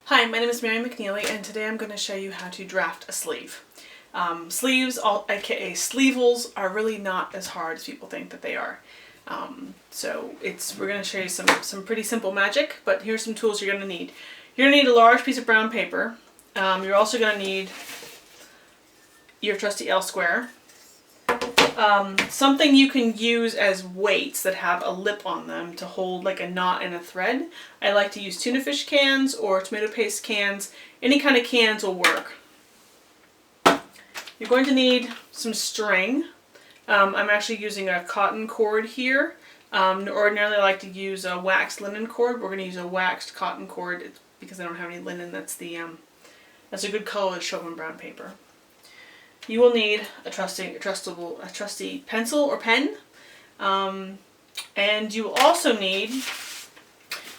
Hi, my name is Mary McNeely, and today I'm going to show you how to draft a sleeve. Sleeves, aka sleevils, are really not as hard as people think that they are. We're going to show you some pretty simple magic, but here's some tools you're going to need. You're going to need a large piece of brown paper. You're also going to need your trusty L square. Something you can use as weights that have a lip on them to hold like a knot and a thread. I like to use tuna fish cans or tomato paste cans. Any kind of cans will work. You're going to need some string. I'm actually using a cotton cord here. Ordinarily I like to use a waxed linen cord. We're going to use a waxed cotton cord because I don't have any linen. That's a good color to show on brown paper. You will need a trusty pencil or pen, and you will also need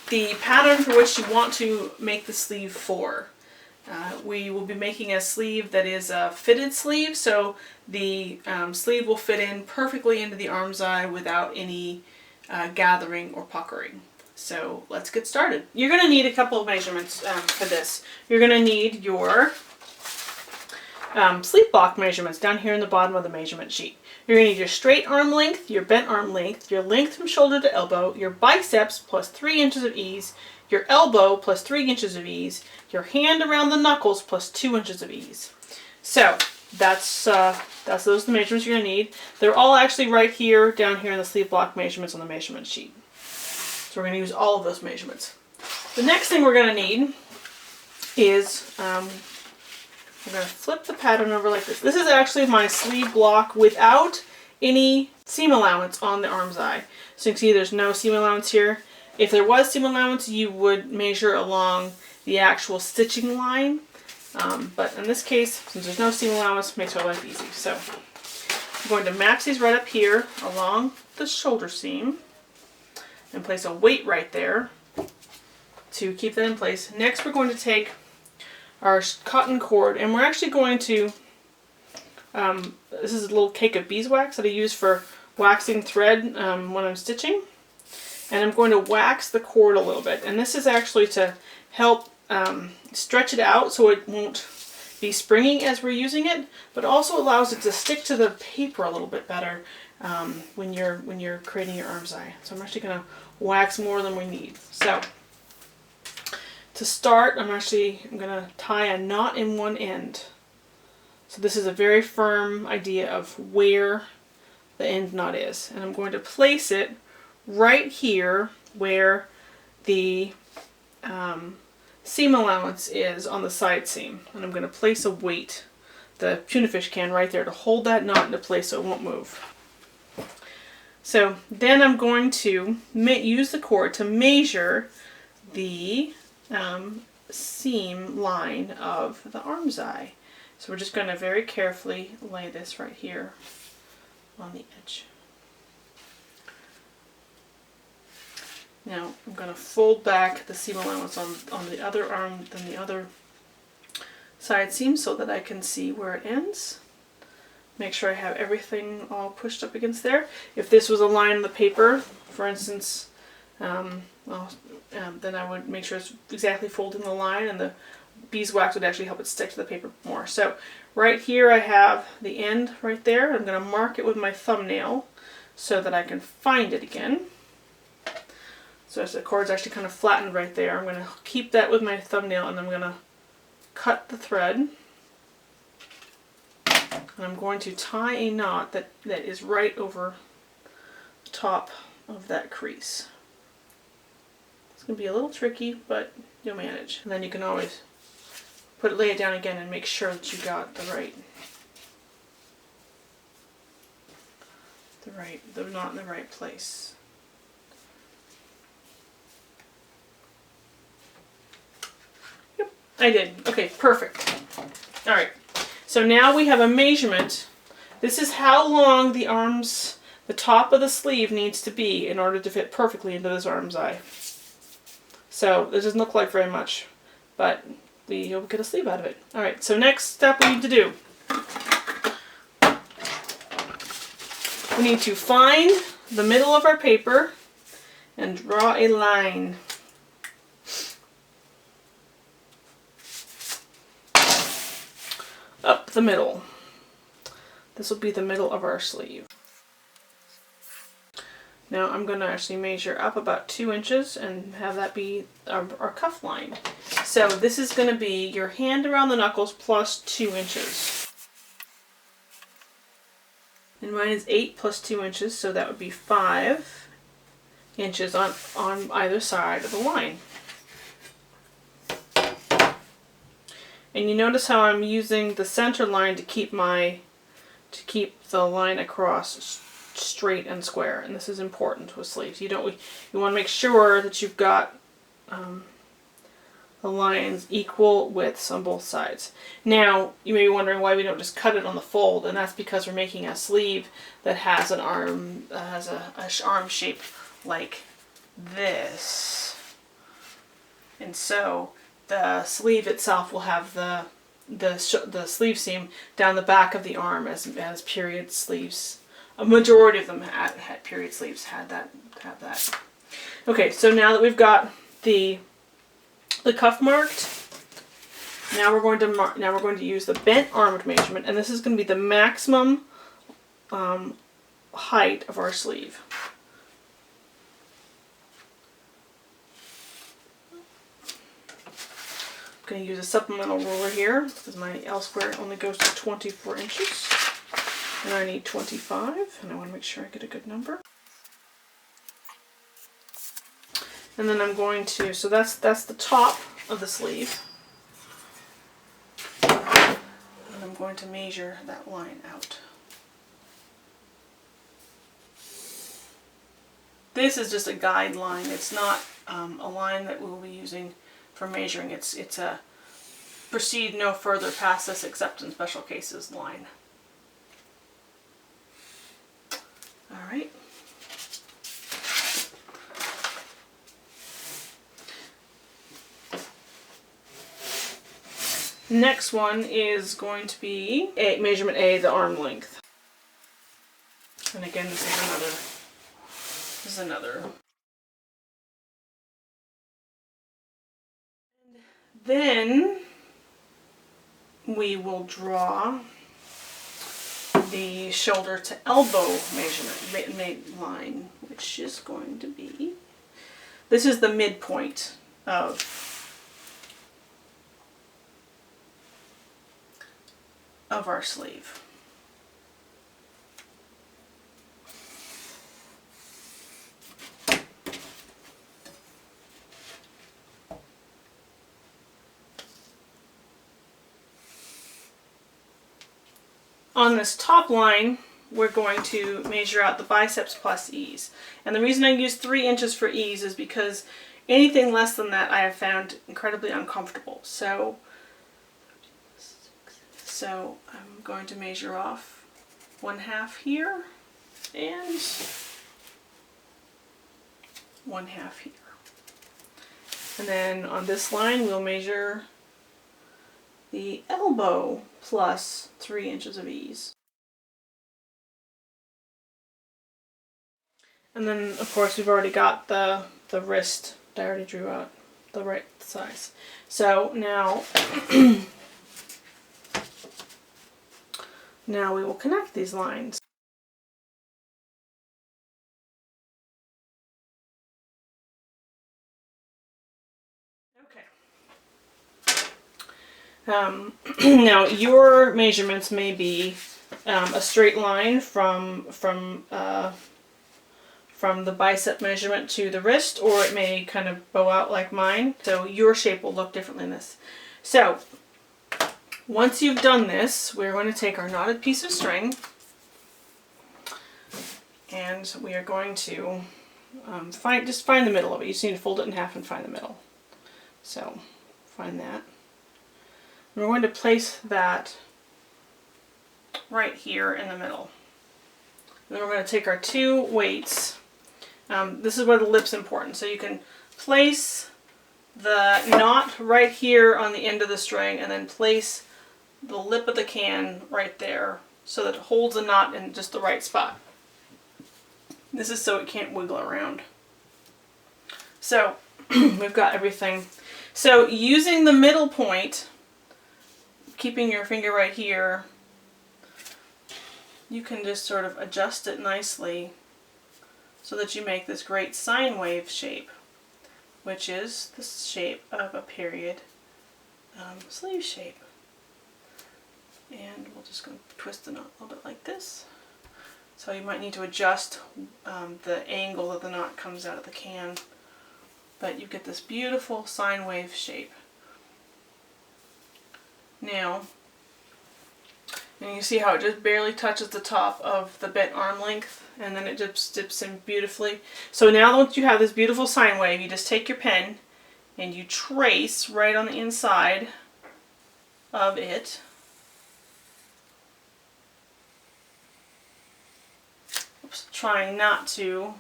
the pattern for which you want to make the sleeve for. We will be making a sleeve that is a fitted sleeve, so the sleeve will fit in perfectly into the armscye without any gathering or puckering. So let's get started. You're going to need a couple of measurements for this. You're going to need your sleeve block measurements down here in the bottom of the measurement sheet. You're going to need your straight arm length, your bent arm length, your length from shoulder to elbow, your biceps plus 3 inches of ease, your elbow plus 3 inches of ease, your hand around the knuckles plus 2 inches of ease. So those are the measurements you're going to need. They're all actually right here, down here in the sleeve block measurements on the measurement sheet. So we're going to use all of those measurements. The next thing we're going to need is I'm going to flip the pattern over like this. This is actually my sleeve block without any seam allowance on the armscye. So you can see there's no seam allowance here. If there was seam allowance, you would measure along the actual stitching line. But in this case, since there's no seam allowance, it makes our life easy. So I'm going to match these right up here along the shoulder seam and place a weight right there to keep that in place. Next, we're going to take our cotton cord, and we're actually going to, this is a little cake of beeswax that I use for waxing thread when I'm stitching, and I'm going to wax the cord a little bit, and this is actually to help stretch it out so it won't be springy as we're using it, but also allows it to stick to the paper a little bit better when you're creating your armscye. So I'm actually going to wax more than we need. So to start, I'm going to tie a knot in one end. So this is a very firm idea of where the end knot is. And I'm going to place it right here where the seam allowance is on the side seam. And I'm going to place a weight, the tuna fish can, right there to hold that knot into place so it won't move. So then I'm going to use the cord to measure the seam line of the armscye. So we're just going to very carefully lay this right here on the edge. Now I'm going to fold back the seam allowance on the other arm than the other side seam so that I can see where it ends. Make sure I have everything all pushed up against there. If this was a line on the paper, for instance, then I would make sure it's exactly folding the line, and the beeswax would actually help it stick to the paper more. So right here I have the end right there. I'm going to mark it with my thumbnail so that I can find it again. So as the cord's actually kind of flattened right there, I'm going to keep that with my thumbnail, and I'm going to cut the thread. And I'm going to tie a knot that is right over the top of that crease. It's going to be a little tricky, but you'll manage. And then you can always lay it down again and make sure that you got the knot in the right place. Yep, I did. Okay, perfect. All right. So now we have a measurement. This is how long the top of the sleeve needs to be in order to fit perfectly into this armscye. So this doesn't look like very much, but you'll get a sleeve out of it. Alright, so next step we need to do. We need to find the middle of our paper and draw a line. up the middle. This will be the middle of our sleeve. Now I'm going to actually measure up about 2 inches and have that be our cuff line. So this is going to be your hand around the knuckles plus 2 inches. And mine is 8 plus 2 inches, so that would be 5 inches on either side of the line. And you notice how I'm using the center line to keep the line across straight and square, and this is important with sleeves. You want to make sure that you've got the lines equal widths on both sides. Now you may be wondering why we don't just cut it on the fold, and that's because we're making a sleeve that has an arm, arm shape like this, and so the sleeve itself will have the sleeve seam down the back of the arm as period sleeves. A majority of them had period sleeves have that. Okay, so now that we've got the cuff marked, now we're going to use the bent arm measurement, and this is going to be the maximum height of our sleeve. I'm going to use a supplemental ruler here because my L square only goes to 24 inches. And I need 25, and I want to make sure I get a good number. And then I'm going to, so that's the top of the sleeve. And I'm going to measure that line out. This is just a guideline. It's not a line that we'll be using for measuring. It's a proceed no further past this except in special cases line. All right. Next one is going to be measurement A, the arm length. And again, this is another. Then we will draw the shoulder to elbow measurement line, which is going to be, this is the midpoint of our sleeve. On this top line, we're going to measure out the biceps plus ease. And the reason I use 3 inches for ease is because anything less than that I have found incredibly uncomfortable. So I'm going to measure off 1/2 here and 1/2 here. And then on this line, we'll measure the elbow plus 3 inches of ease. And then, of course, we've already got the wrist. I already drew out the right size. So now, now we will connect these lines. Now your measurements may be a straight line from the bicep measurement to the wrist, or it may kind of bow out like mine. So your shape will look differently than this. So once you've done this, we're going to take our knotted piece of string and we are going to find the middle of it. You just need to fold it in half and find the middle. So find that. We're going to place that right here in the middle. And then we're going to take our 2 weights. This is where the lip's important. So you can place the knot right here on the end of the string and then place the lip of the can right there so that it holds the knot in just the right spot. This is so it can't wiggle around. So we've got everything. So using the middle point keeping your finger right here, you can just sort of adjust it nicely so that you make this great sine wave shape, which is the shape of a period sleeve shape. And we'll just go twist the knot a little bit like this. So you might need to adjust the angle that the knot comes out of the can, but you get this beautiful sine wave shape. Now, and you see how it just barely touches the top of the bent arm length, and then it just dips in beautifully. So now that you have this beautiful sine wave, you just take your pen and you trace right on the inside of it. Oops, trying not to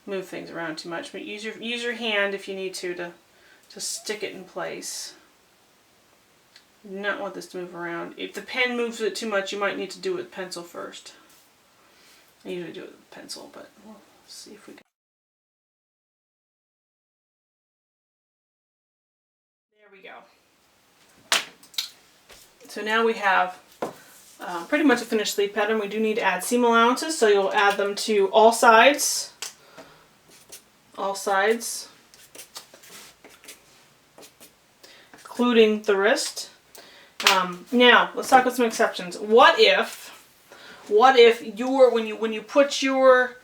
move things around too much, but use your hand if you need to stick it in place. You do not want this to move around. If the pen moves it too much, you might need to do it with pencil first. I usually do it with pencil, but we'll see if we can. There we go. So now we have pretty much a finished sleeve pattern. We do need to add seam allowances, so you'll add them to all sides. All sides. Including the wrist. Now, let's talk about some exceptions. What if when you put your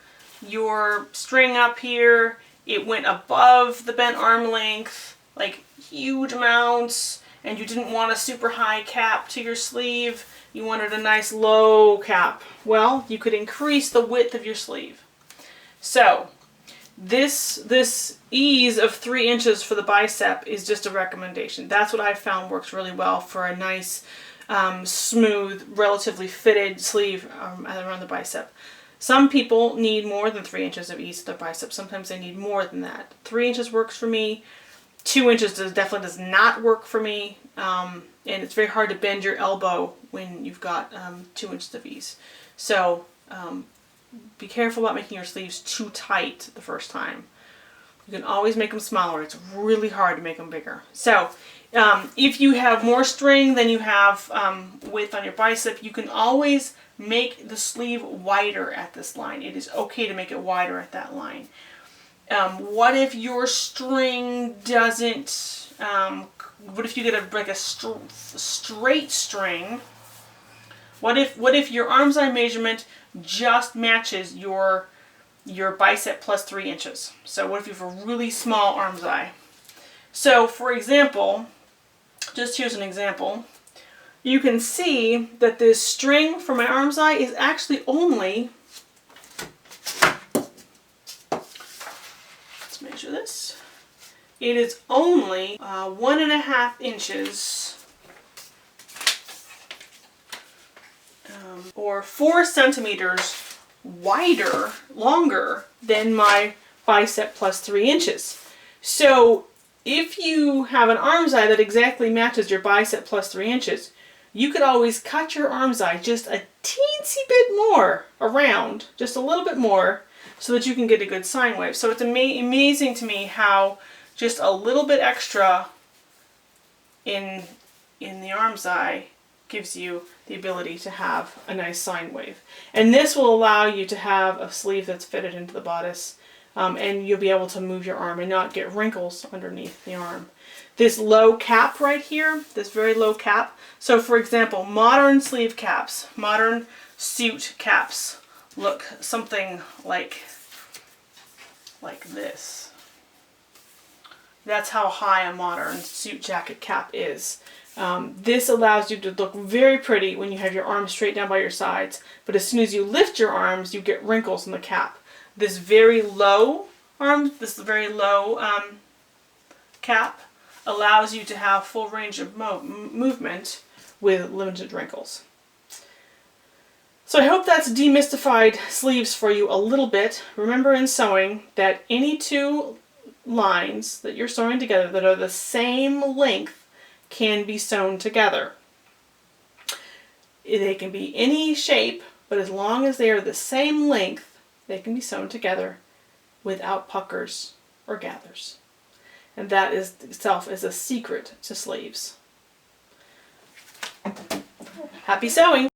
string up here, it went above the bent arm length, like huge amounts, and you didn't want a super high cap to your sleeve, you wanted a nice low cap. Well, you could increase the width of your sleeve. So, this ease of 3 inches for the bicep is just a recommendation. That's what I found works really well for a nice, smooth, relatively fitted sleeve around the bicep. Some people need more than 3 inches of ease of their bicep. Sometimes they need more than that. 3 inches works for me. 2 inches definitely does not work for me. And it's very hard to bend your elbow when you've got 2 inches of ease. So, be careful about making your sleeves too tight the first time. You can always make them smaller. It's really hard to make them bigger. So if you have more string than you have width on your bicep, you can always make the sleeve wider at this line. It is okay to make it wider at that line. What if your string doesn't, what if you get a straight string? What if your arm's eye measurement just matches your bicep plus 3 inches? So what if you have a really small arm's eye? So for example, just here's an example. You can see that this string for my arm's eye is actually only, let's measure this. It is only 1.5 inches or 4 centimeters longer than my bicep plus 3 inches. So if you have an arm's eye that exactly matches your bicep plus 3 inches, you could always cut your arm's eye just a teensy bit more around, just a little bit more, so that you can get a good sine wave. So it's amazing to me how just a little bit extra in the arm's eye gives you the ability to have a nice sine wave. And this will allow you to have a sleeve that's fitted into the bodice, and you'll be able to move your arm and not get wrinkles underneath the arm. This low cap right here, this very low cap, so for example, modern sleeve caps, modern suit caps look something like this. That's how high a modern suit jacket cap is. This allows you to look very pretty when you have your arms straight down by your sides, but as soon as you lift your arms, you get wrinkles in the cap. This very low cap allows you to have full range of movement with limited wrinkles. So I hope that's demystified sleeves for you a little bit. Remember in sewing that any two lines that you're sewing together that are the same length can be sewn together. They can be any shape, but as long as they are the same length, they can be sewn together without puckers or gathers. And that is itself is a secret to sleeves. Happy sewing!